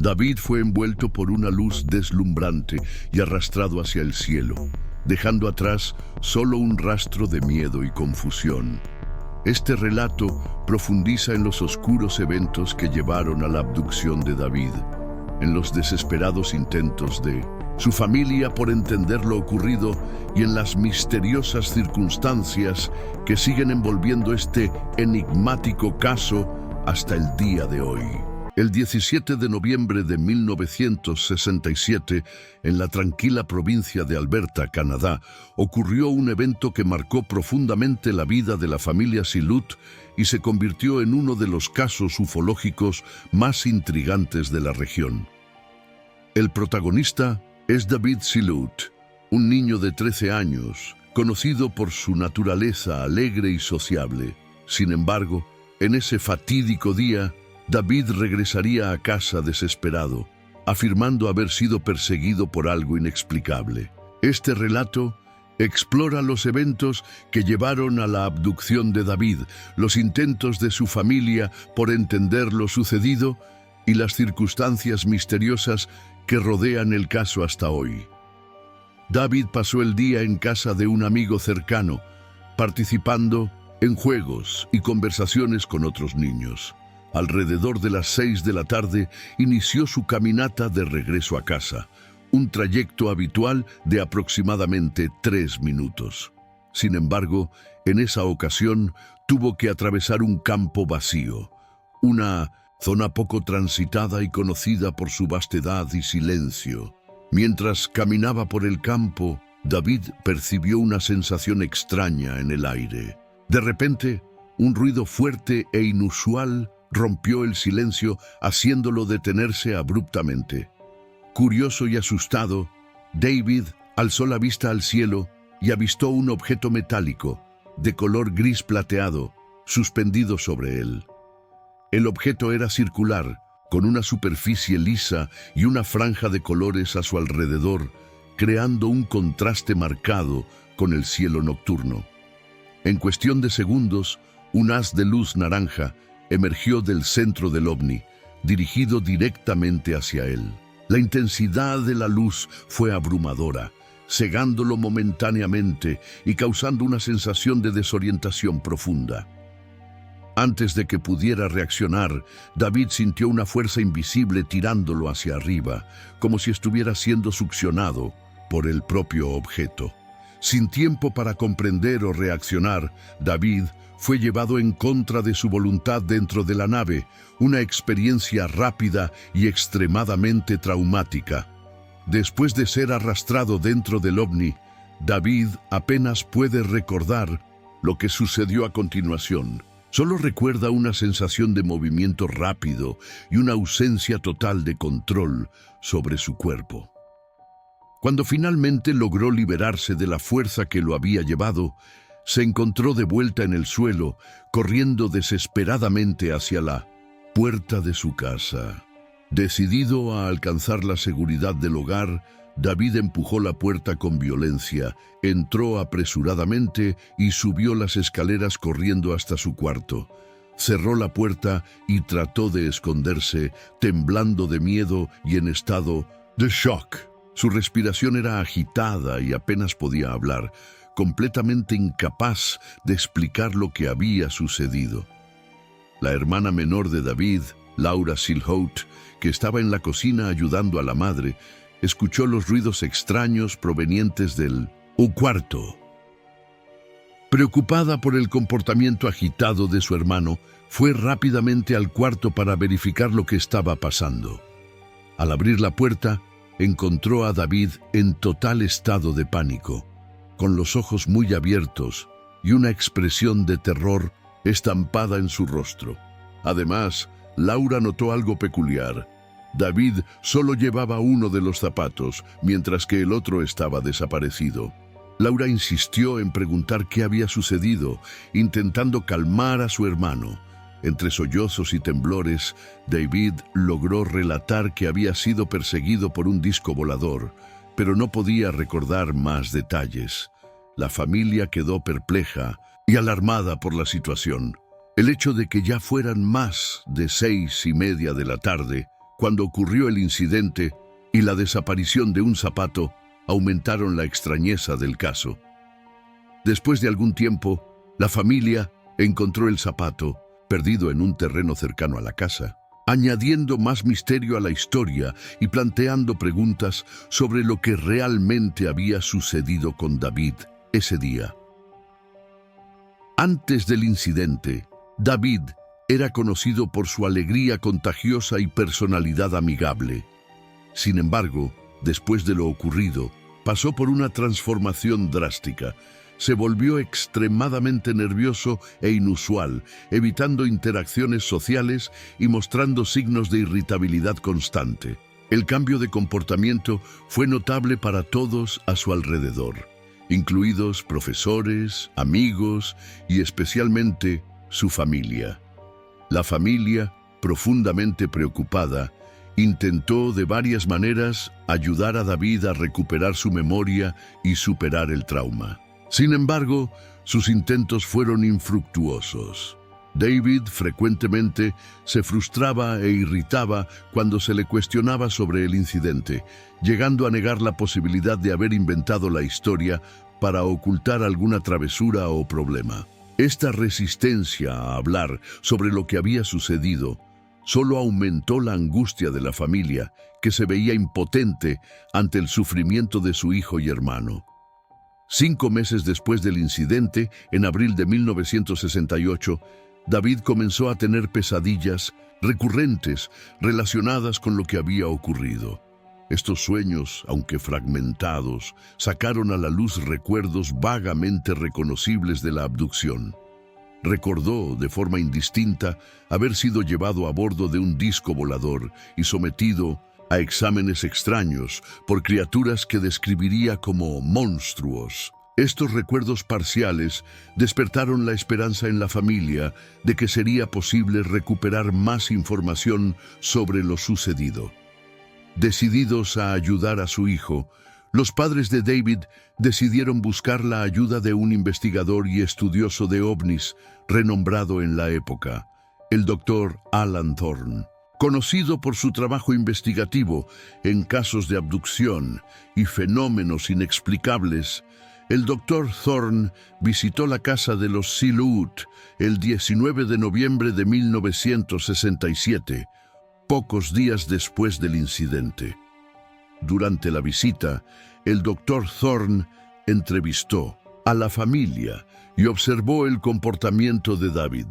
David fue envuelto por una luz deslumbrante y arrastrado hacia el cielo, dejando atrás solo un rastro de miedo y confusión. Este relato profundiza en los oscuros eventos que llevaron a la abducción de David, en los desesperados intentos de su familia por entender lo ocurrido y en las misteriosas circunstancias que siguen envolviendo este enigmático caso hasta el día de hoy. El 17 de noviembre de 1967, en la tranquila provincia de Alberta, Canadá, ocurrió un evento que marcó profundamente la vida de la familia Sillout y se convirtió en uno de los casos ufológicos más intrigantes de la región. El protagonista es David Sillout, un niño de 13 años, conocido por su naturaleza alegre y sociable. Sin embargo, en ese fatídico día, David regresaría a casa desesperado, afirmando haber sido perseguido por algo inexplicable. Este relato explora los eventos que llevaron a la abducción de David, los intentos de su familia por entender lo sucedido y las circunstancias misteriosas que rodean el caso hasta hoy. David pasó el día en casa de un amigo cercano, participando en juegos y conversaciones con otros niños. Alrededor de las 6 de la tarde inició su caminata de regreso a casa, un trayecto habitual de aproximadamente 3 minutos. Sin embargo, en esa ocasión tuvo que atravesar un campo vacío, una zona poco transitada y conocida por su vastedad y silencio. Mientras caminaba por el campo, David percibió una sensación extraña en el aire. De repente, un ruido fuerte e inusual rompió el silencio, haciéndolo detenerse abruptamente. Curioso y asustado, David alzó la vista al cielo y avistó un objeto metálico, de color gris plateado, suspendido sobre él. El objeto era circular, con una superficie lisa y una franja de colores a su alrededor, creando un contraste marcado con el cielo nocturno. En cuestión de segundos, un haz de luz naranja emergió del centro del ovni, dirigido directamente hacia él. La intensidad de la luz fue abrumadora, cegándolo momentáneamente y causando una sensación de desorientación profunda. Antes de que pudiera reaccionar, David sintió una fuerza invisible tirándolo hacia arriba, como si estuviera siendo succionado por el propio objeto. Sin tiempo para comprender o reaccionar, David fue llevado en contra de su voluntad dentro de la nave, una experiencia rápida y extremadamente traumática. Después de ser arrastrado dentro del ovni, David apenas puede recordar lo que sucedió a continuación. Solo recuerda una sensación de movimiento rápido y una ausencia total de control sobre su cuerpo. Cuando finalmente logró liberarse de la fuerza que lo había llevado, se encontró de vuelta en el suelo, corriendo desesperadamente hacia la puerta de su casa. Decidido a alcanzar la seguridad del hogar, David empujó la puerta con violencia, entró apresuradamente y subió las escaleras corriendo hasta su cuarto. Cerró la puerta y trató de esconderse, temblando de miedo y en estado de shock. Su respiración era agitada y apenas podía hablar, completamente incapaz de explicar lo que había sucedido. La hermana menor de David, Laura Sillout, que estaba en la cocina ayudando a la madre, escuchó los ruidos extraños provenientes del cuarto. Preocupada por el comportamiento agitado de su hermano, fue rápidamente al cuarto para verificar lo que estaba pasando. Al abrir la puerta, encontró a David en total estado de pánico, con los ojos muy abiertos y una expresión de terror estampada en su rostro. Además, Laura notó algo peculiar. David solo llevaba uno de los zapatos, mientras que el otro estaba desaparecido. Laura insistió en preguntar qué había sucedido, intentando calmar a su hermano. Entre sollozos y temblores, David logró relatar que había sido perseguido por un disco volador, pero no podía recordar más detalles. La familia quedó perpleja y alarmada por la situación. El hecho de que ya fueran más de 6:30 de la tarde Cuando ocurrió el incidente y la desaparición de un zapato, aumentaron la extrañeza del caso. Después de algún tiempo, la familia encontró el zapato perdido en un terreno cercano a la casa, añadiendo más misterio a la historia y planteando preguntas sobre lo que realmente había sucedido con David ese día. Antes del incidente, David era conocido por su alegría contagiosa y personalidad amigable. Sin embargo, después de lo ocurrido, pasó por una transformación drástica. Se volvió extremadamente nervioso e inusual, evitando interacciones sociales y mostrando signos de irritabilidad constante. El cambio de comportamiento fue notable para todos a su alrededor, incluidos profesores, amigos y especialmente su familia. La familia, profundamente preocupada, intentó de varias maneras ayudar a David a recuperar su memoria y superar el trauma. Sin embargo, sus intentos fueron infructuosos. David frecuentemente se frustraba e irritaba cuando se le cuestionaba sobre el incidente, llegando a negar la posibilidad de haber inventado la historia para ocultar alguna travesura o problema. Esta resistencia a hablar sobre lo que había sucedido solo aumentó la angustia de la familia, que se veía impotente ante el sufrimiento de su hijo y hermano. 5 meses después del incidente, en abril de 1968, David comenzó a tener pesadillas recurrentes relacionadas con lo que había ocurrido. Estos sueños, aunque fragmentados, sacaron a la luz recuerdos vagamente reconocibles de la abducción. Recordó de forma indistinta haber sido llevado a bordo de un disco volador y sometido a exámenes extraños por criaturas que describiría como monstruos. Estos recuerdos parciales despertaron la esperanza en la familia de que sería posible recuperar más información sobre lo sucedido. Decididos a ayudar a su hijo, los padres de David decidieron buscar la ayuda de un investigador y estudioso de ovnis renombrado en la época, el Dr. Alan Thorne. Conocido por su trabajo investigativo en casos de abducción y fenómenos inexplicables, el Dr. Thorne visitó la casa de los Silhouette el 19 de noviembre de 1967, pocos días después del incidente. Durante la visita, el Dr. Thorne entrevistó a la familia y observó el comportamiento de David.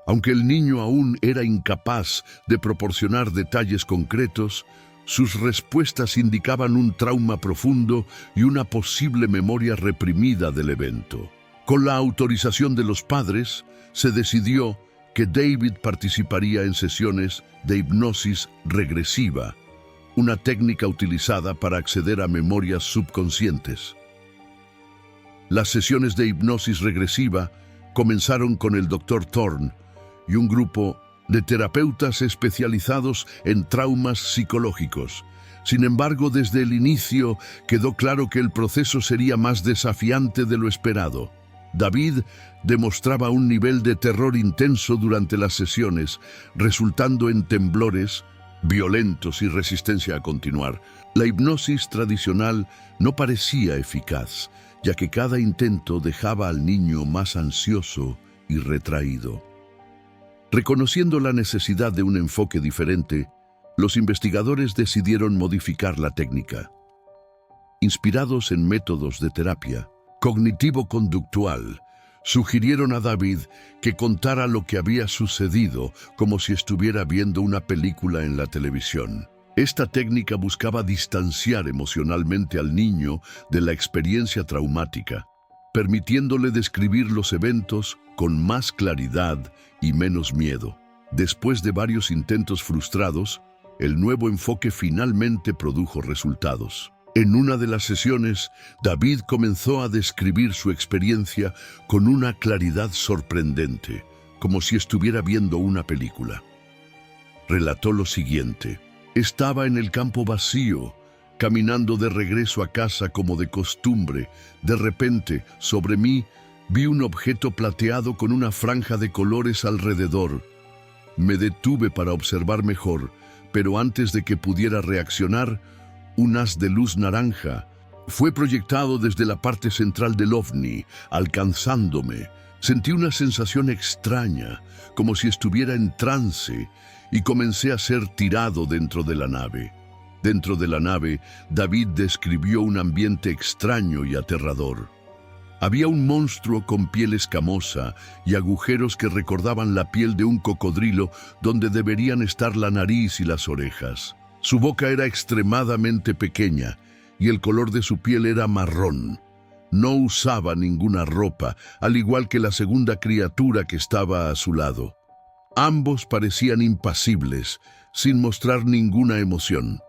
Aunque el niño aún era incapaz de proporcionar detalles concretos, sus respuestas indicaban un trauma profundo y una posible memoria reprimida del evento. Con la autorización de los padres, se decidió que David participaría en sesiones de hipnosis regresiva, una técnica utilizada para acceder a memorias subconscientes. Las sesiones de hipnosis regresiva comenzaron con el Dr. Thorne y un grupo de terapeutas especializados en traumas psicológicos. Sin embargo, desde el inicio quedó claro que el proceso sería más desafiante de lo esperado. David demostraba un nivel de terror intenso durante las sesiones, resultando en temblores violentos y resistencia a continuar. La hipnosis tradicional no parecía eficaz, ya que cada intento dejaba al niño más ansioso y retraído. Reconociendo la necesidad de un enfoque diferente, los investigadores decidieron modificar la técnica. Inspirados en métodos de terapia cognitivo-conductual, sugirieron a David que contara lo que había sucedido como si estuviera viendo una película en la televisión. Esta técnica buscaba distanciar emocionalmente al niño de la experiencia traumática, permitiéndole describir los eventos con más claridad y menos miedo. Después de varios intentos frustrados, el nuevo enfoque finalmente produjo resultados. En una de las sesiones, David comenzó a describir su experiencia con una claridad sorprendente, como si estuviera viendo una película. Relató lo siguiente: estaba en el campo vacío, caminando de regreso a casa como de costumbre. De repente, sobre mí, vi un objeto plateado con una franja de colores alrededor. Me detuve para observar mejor, pero antes de que pudiera reaccionar, un haz de luz naranja fue proyectado desde la parte central del ovni, alcanzándome. Sentí una sensación extraña, como si estuviera en trance, y comencé a ser tirado dentro de la nave. Dentro de la nave, David describió un ambiente extraño y aterrador. Había un monstruo con piel escamosa y agujeros que recordaban la piel de un cocodrilo donde deberían estar la nariz y las orejas. Su boca era extremadamente pequeña y el color de su piel era marrón. No usaba ninguna ropa, al igual que la segunda criatura que estaba a su lado. Ambos parecían impasibles, sin mostrar ninguna emoción.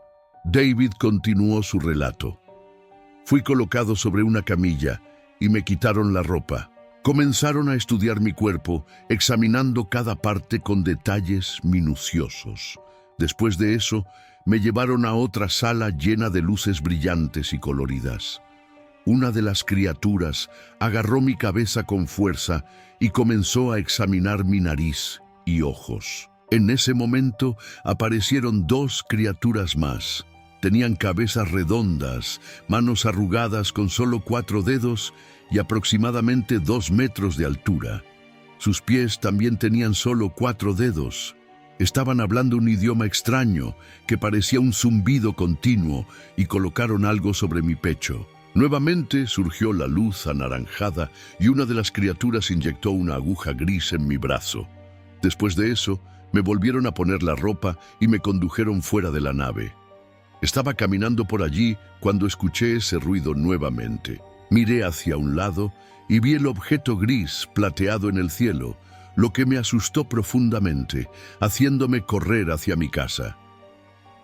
David continuó su relato. Fui colocado sobre una camilla y me quitaron la ropa. Comenzaron a estudiar mi cuerpo, examinando cada parte con detalles minuciosos. Después de eso, me llevaron a otra sala llena de luces brillantes y coloridas. Una de las criaturas agarró mi cabeza con fuerza y comenzó a examinar mi nariz y ojos. En ese momento aparecieron dos criaturas más. Tenían cabezas redondas, manos arrugadas con solo 4 dedos y aproximadamente 2 metros de altura. Sus pies también tenían solo 4 dedos. Estaban hablando un idioma extraño que parecía un zumbido continuo y colocaron algo sobre mi pecho. Nuevamente surgió la luz anaranjada y una de las criaturas inyectó una aguja gris en mi brazo. Después de eso, me volvieron a poner la ropa y me condujeron fuera de la nave. Estaba caminando por allí cuando escuché ese ruido nuevamente. Miré hacia un lado y vi el objeto gris plateado en el cielo, lo que me asustó profundamente, haciéndome correr hacia mi casa.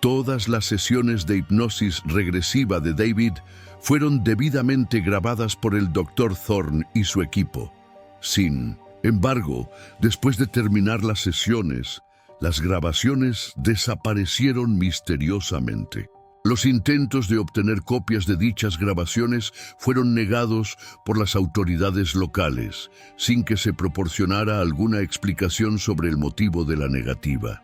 Todas las sesiones de hipnosis regresiva de David fueron debidamente grabadas por el Dr. Thorne y su equipo. Sin embargo, después de terminar las sesiones, las grabaciones desaparecieron misteriosamente. Los intentos de obtener copias de dichas grabaciones fueron negados por las autoridades locales, sin que se proporcionara alguna explicación sobre el motivo de la negativa.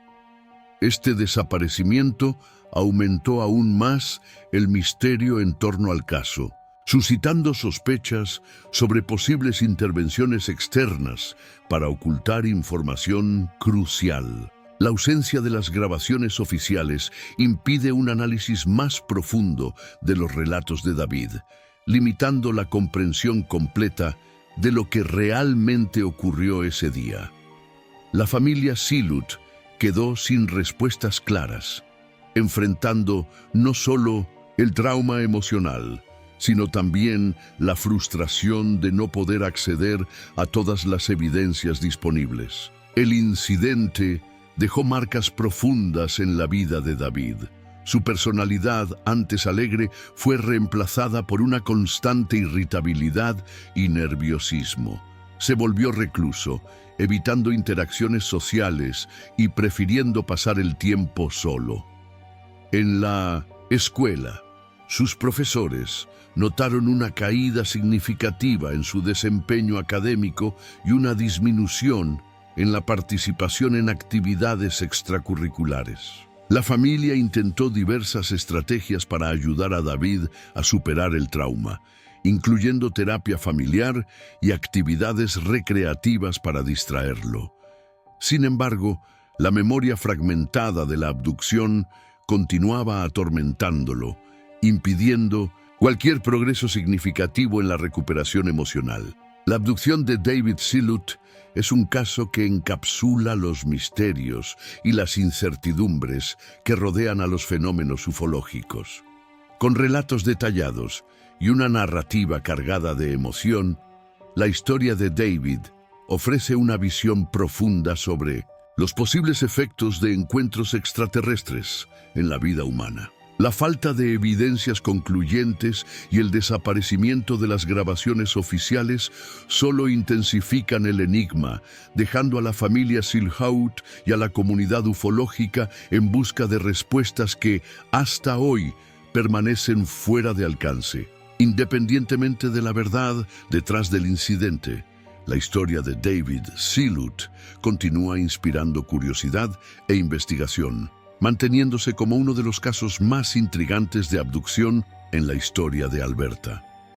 Este desaparecimiento aumentó aún más el misterio en torno al caso, suscitando sospechas sobre posibles intervenciones externas para ocultar información crucial. La ausencia de las grabaciones oficiales impide un análisis más profundo de los relatos de David, limitando la comprensión completa de lo que realmente ocurrió ese día. La familia Sillut quedó sin respuestas claras, enfrentando no solo el trauma emocional, sino también la frustración de no poder acceder a todas las evidencias disponibles. El incidente dejó marcas profundas en la vida de David. Su personalidad, antes alegre, fue reemplazada por una constante irritabilidad y nerviosismo. Se volvió recluso, evitando interacciones sociales y prefiriendo pasar el tiempo solo. En la escuela, sus profesores notaron una caída significativa en su desempeño académico y una disminución en la participación en actividades extracurriculares. La familia intentó diversas estrategias para ayudar a David a superar el trauma, incluyendo terapia familiar y actividades recreativas para distraerlo. Sin embargo, la memoria fragmentada de la abducción continuaba atormentándolo, impidiendo cualquier progreso significativo en la recuperación emocional. La abducción de David Sillut es un caso que encapsula los misterios y las incertidumbres que rodean a los fenómenos ufológicos. Con relatos detallados y una narrativa cargada de emoción, la historia de David ofrece una visión profunda sobre los posibles efectos de encuentros extraterrestres en la vida humana. La falta de evidencias concluyentes y el desaparecimiento de las grabaciones oficiales solo intensifican el enigma, dejando a la familia Silhouette y a la comunidad ufológica en busca de respuestas que, hasta hoy, permanecen fuera de alcance. Independientemente de la verdad detrás del incidente, la historia de David Sillut continúa inspirando curiosidad e investigación. manteniéndose como uno de los casos más intrigantes de abducción en la historia de Alberta.